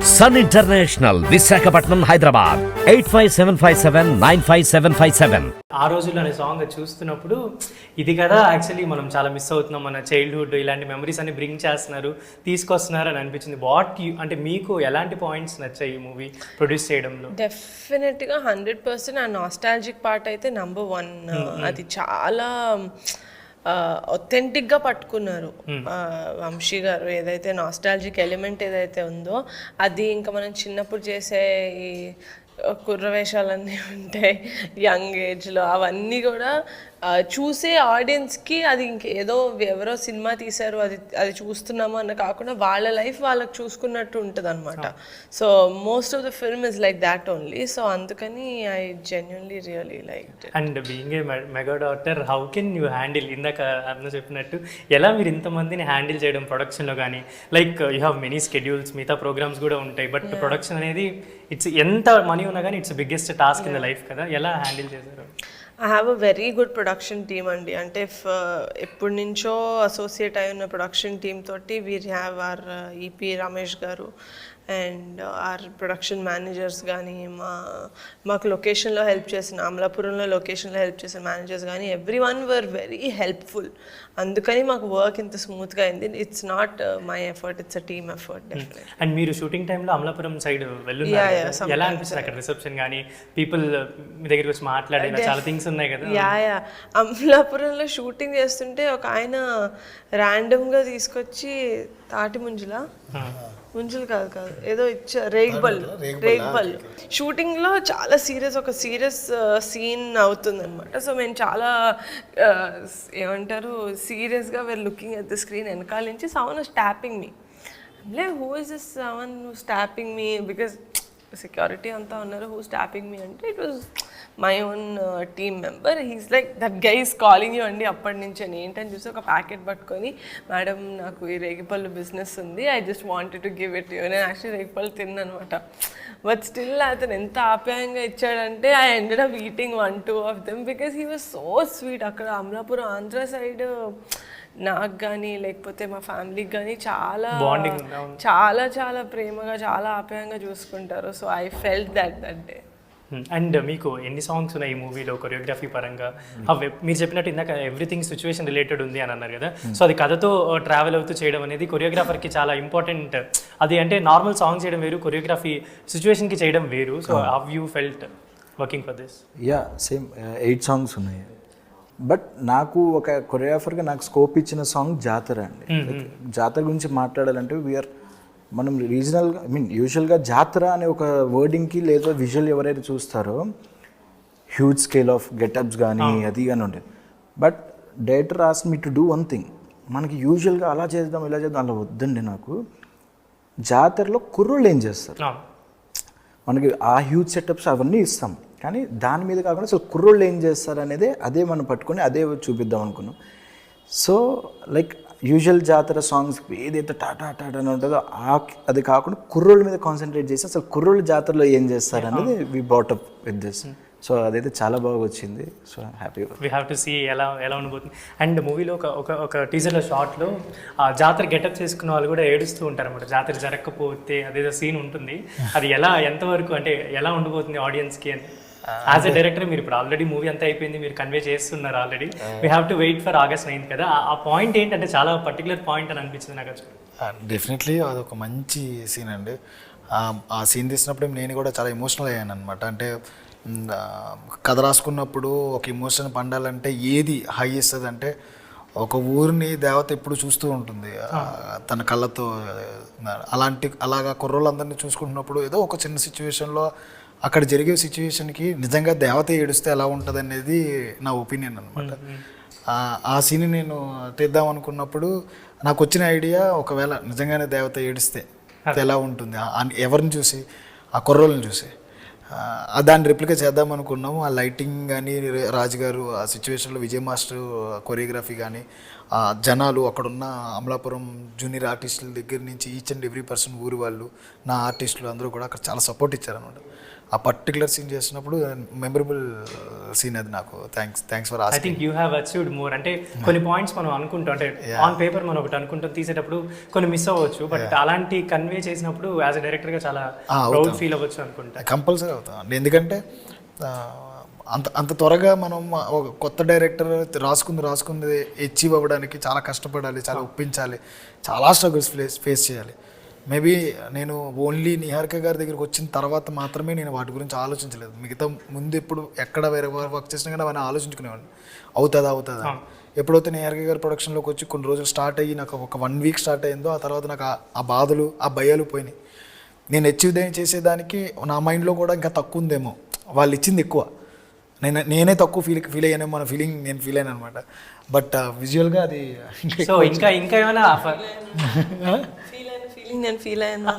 Sun international, Visakhapatnam, Hyderabad 8575795757. ఆ రోజుల్లో అనే సాంగ్ చూస్తున్నప్పుడు ఇది కదా యాక్చువల్లీ మనం చాలా మిస్ అవుతున్నాం, మన చైల్డ్హుడ్ ఇలాంటి మెమరీస్ అన్ని బ్రింగ్ చేస్తున్నారు, తీసుకొస్తున్నారు అని అనిపించింది. అంటే మీకు ఎలాంటి పాయింట్స్ నచ్చాయి ఈ మూవీ ప్రొడ్యూస్ చేయడంలో? డెఫినెట్గా 100% ఆ నాస్టాలజిక్ పార్ట్ అయితే నంబర్ 1. అది చాలా ఒథెంటిక్గా పట్టుకున్నారు వంశీ గారు. ఏదైతే నాస్టాలజిక్ ఎలిమెంట్ ఏదైతే ఉందో అది ఇంకా మనం చిన్నప్పుడు చేసే ఈ కుర్రవేషాలన్నీ ఉంటాయి యంగ్ ఏజ్లో, అవన్నీ కూడా చూసే ఆడియన్స్కి అది ఇంకేదో ఎవరో సినిమా తీశారు అది చూస్తున్నాము అన్న కాకుండా వాళ్ళ లైఫ్ వాళ్ళకి చూసుకున్నట్టు ఉంటుంది అనమాట. So most of the film is like that only. సో అందుకని I genuinely really like it. And being a mega daughter, how can you handle, ఇందాక అన్న చెప్పినట్టు ఎలా మీరు ఇంతమందిని హ్యాండిల్ చేయడం ప్రొడక్షన్లో కానీ? Like you have many schedules, మిగతా ప్రోగ్రామ్స్ కూడా ఉంటాయి, బట్ ప్రొడక్షన్ అనేది ఎంత మనీ ఉన్నా కానీ it's biggest task in the life కదా, ఎలా హ్యాండిల్ చేశారు? I have a very good production team అండి. అంటే ఎప్పటి నుంచో అసోసియేట్ అయి ఉన్న ప్రొడక్షన్ టీమ్ తోటి we have our EP Ramesh garu and are production managers కానీ, మాకు లొకేషన్లో హెల్ప్ చేసిన, అమలాపురంలో లొకేషన్లో హెల్ప్ చేసిన మేనేజర్స్ కానీ every one were very helpful. అందుకని మాకు వర్క్ ఇంత స్మూత్గా అయింది. It's not my effort, it's a team effort. And మీరు షూటింగ్ టైంలో అమలాపురం సైడ్ వెళ్ళున్నారు, ఎలా అనిపిస్తుంది అక్కడ రిసెప్షన్ కానీ, పీపుల్ మీ దగ్గరికి వచ్చి మాట్లాడే చాలా థింగ్స్ ఉన్నాయి కదా? యా అమలాపురంలో షూటింగ్ చేస్తుంటే ఒక ఆయన ర్యాండమ్గా తీసుకొచ్చి తాటి ముంజులు కాదు ఏదో రేగ్బల్ షూటింగ్లో చాలా ఒక సీరియస్ సీన్ అవుతుంది అనమాట. సో మేము చాలా ఏమంటారు సీరియస్గా were looking at the screen. వెనకాల నుంచి sound was tapping me. Who is this someone who's tapping me, because security అంతా ఉన్నారు. హూస్ ట్యాపింగ్ మీ అంటే it was my own team member. He's like that guy is calling you అండి. అప్పటి నుంచి ఏంటని చూసి ఒక ప్యాకెట్ పట్టుకొని, మేడం నాకు ఈ రేగిపళ్ళు బిజినెస్ ఉంది, I just wanted to give it you. నేను యాక్చువల్లీ రేగిపళ్ళు తిన్ననమాట. బట్ స్టిల్ అతను ఎంత ఆప్యాయంగా ఇచ్చాడంటే I ended up eating 1-2 of them because he was so sweet. అక్కడ అమలాపురం ఆంధ్ర సైడ్ నాకు కానీ లేకపోతే మా ఫ్యామిలీకి కానీ చాలా చాలా ప్రేమగా చాలా ఆప్యాయంగా చూసుకుంటారు. So I felt that day. And మీకు ఎన్ని సాంగ్స్ ఉన్నాయి ఈ మూవీలో కొరియోగ్రఫీ పరంగా? మీరు చెప్పినట్టు ఇందాక ఎవ్రీథింగ్ సిచ్యువేషన్ రిలేటెడ్ ఉంది అని అన్నారు కదా, సో అది కథతో ట్రావెల్ అవుతూ చేయడం అనేది కొరియోగ్రాఫర్కి చాలా ఇంపార్టెంట్. అది అంటే నార్మల్ సాంగ్ చేయడం వేరు, కొరియోగ్రఫీ సిచ్యువేషన్కి చేయడం వేరు. So how you felt working for this? Same 8 songs ఉన్నాయి. బట్ నాకు ఒక కొరియోగ్రాఫర్గా నాకు స్కోప్ ఇచ్చిన సాంగ్ జాతర అండి. జాతర గురించి మాట్లాడాలంటే మనం రీజనల్గా యూజువల్గా జాతర అనే ఒక వర్డింగ్కి లేదా విజువల్ ఎవరైతే చూస్తారో హ్యూజ్ స్కేల్ ఆఫ్ గెటప్స్ కానీ అది కానీ ఉండేది. But director asked me to do one thing. మనకి యూజువల్గా అలా చేద్దాం ఇలా చేద్దాం అలా వద్దండి. నాకు జాతరలో కుర్రోళ్ళు ఏం చేస్తారు, మనకి ఆ హ్యూజ్ సెటప్స్ అవన్నీ ఇస్తాం, కానీ దాని మీద కాకుండా అసలు కుర్రోళ్ళు ఏం చేస్తారు అనేది అదే మనం పట్టుకొని అదే చూపిద్దాం అనుకున్నాం. సో లైక్ యూజువల్ జాతర సాంగ్స్ ఏదైతే టాటా అని ఉంటుందో అది కాకుండా కుర్రోళ్ళ మీద కాన్సన్ట్రేట్ చేసి అసలు కుర్రోళ్ళు జాతరలో ఏం చేస్తారు అనేది we bought up with this. So అదైతే చాలా బాగా వచ్చింది. So happy we have to see ఎలా ఉండబోతుంది. అండ్ మూవీలో ఒక టీజర్లో షార్ట్లో జాతర గెటప్ చేసుకున్న వాళ్ళు కూడా ఏడుస్తూ ఉంటారు అన్నమాట, జాతర జరగకపోతే అదేదో సీన్ ఉంటుంది. అది ఎంతవరకు అంటే ఎలా ఉండబోతుంది ఆడియన్స్కి అని? యాజ్ ఎ డైరెక్టర్ మీరు ఇప్పుడు ఆల్రెడీ మూవీ అంతా అయిపోయింది, మీరు కన్వే చేస్తున్నారు already. We have to wait for August 9th కదా. ఆ పాయింట్ ఏంటంటే చాలా పర్టికులర్ పాయింట్ అని అనిపించింది నాకు. డెఫినెట్లీ అదొక మంచి సీన్ అండి. ఆ సీన్ తీసినప్పుడు నేను కూడా చాలా ఎమోషనల్ అయ్యాను అనమాట. అంటే కథ రాసుకున్నప్పుడు ఒక ఎమోషన్ పండాలంటే ఏది హై ఇస్తుంది అంటే, ఒక ఊరిని దేవత ఎప్పుడు చూస్తూ ఉంటుంది తన కళ్ళతో. అలాగా కుర్రోళ్ళందరినీ చూసుకుంటున్నప్పుడు ఏదో ఒక చిన్న సిచ్యువేషన్లో అక్కడ జరిగే సిచ్యువేషన్కి నిజంగా దేవత ఏడుస్తే ఎలా ఉంటుంది అనేది నా ఒపీనియన్ అనమాట. ఆ సీన్ నేను తీద్దాం అనుకున్నప్పుడు నాకు వచ్చిన ఐడియా, ఒకవేళ నిజంగానే దేవత ఏడిస్తే ఎలా ఉంటుంది, ఎవరిని చూసి, ఆ కుర్రోళ్ళని చూసి దాన్ని రిప్లికా చేద్దాం అనుకున్నాము. ఆ లైటింగ్ కానీ రాజు గారు ఆ సిచ్యువేషన్లో విజయ్ మాస్టర్ కొరియోగ్రఫీ కానీ జనాలు అక్కడున్న అమలాపురం జూనియర్ ఆర్టిస్టుల దగ్గర నుంచి ఈచ్ అండ్ ఎవ్రీ పర్సన్ ఊరి వాళ్ళు, నా ఆర్టిస్టులు అందరూ కూడా అక్కడ చాలా సపోర్ట్ ఇచ్చారనమాట. ఆ పర్టికులర్ సీన్ చేసినప్పుడు మెమరబుల్ సీన్ అది నాకు. Thanks for I asking. Think you have achieved more. అంటే కొన్ని పాయింట్స్ మనం అనుకుంటాం, అంటే ఆన్ పేపర్ మనం ఒకటి అనుకుంటాం, తీసేటప్పుడు కొన్ని మిస్ అవ్వచ్చు, బట్ అలాంటి కన్వే చేసినప్పుడు యాజ్ అ డైరెక్టర్గా చాలా ప్రౌడ్ ఫీల్ అవ్వచ్చు అనుకుంటా. కంపల్సరీ అవుతాం. ఎందుకంటే అంత త్వరగా మనం ఒక కొత్త డైరెక్టర్ రాసుకుంది అచీవ్ అవ్వడానికి చాలా కష్టపడాలి, చాలా ఒప్పించాలి, చాలా స్ట్రగుల్స్ ఫేస్ చేయాలి. మేబీ నేను ఓన్లీ నిహారిక గారి దగ్గరికి వచ్చిన తర్వాత మాత్రమే నేను వాటి గురించి ఆలోచించలేదు. మిగతా ముందు ఎప్పుడు ఎక్కడ వేరే వర్క్ చేసినా కానీ అవన్నీ ఆలోచించుకునేవాడిని. అవుతుందా ఎప్పుడైతే నిహారిక గారి ప్రొడక్షన్లోకి వచ్చి కొన్ని రోజులు స్టార్ట్ అయ్యి నాకు ఒక 1 వీక్ స్టార్ట్ అయిందో, ఆ తర్వాత నాకు ఆ బాధలు ఆ భయాలు పోయినాయి. నేను అచీవ్ చేసేదానికి నా మైండ్లో కూడా ఇంకా తక్కువ ఉందేమో, వాళ్ళు ఇచ్చింది ఎక్కువ, నేనే తక్కువ ఫీల్ అయ్యానేమో మన ఫీలింగ్ నేను ఫీల్ అయ్యాను అనమాట. బట్ విజువల్గా అది సో ఇంకా ఏమైనా ఫీలింగ్ నేను ఫీల్ అయ్యాను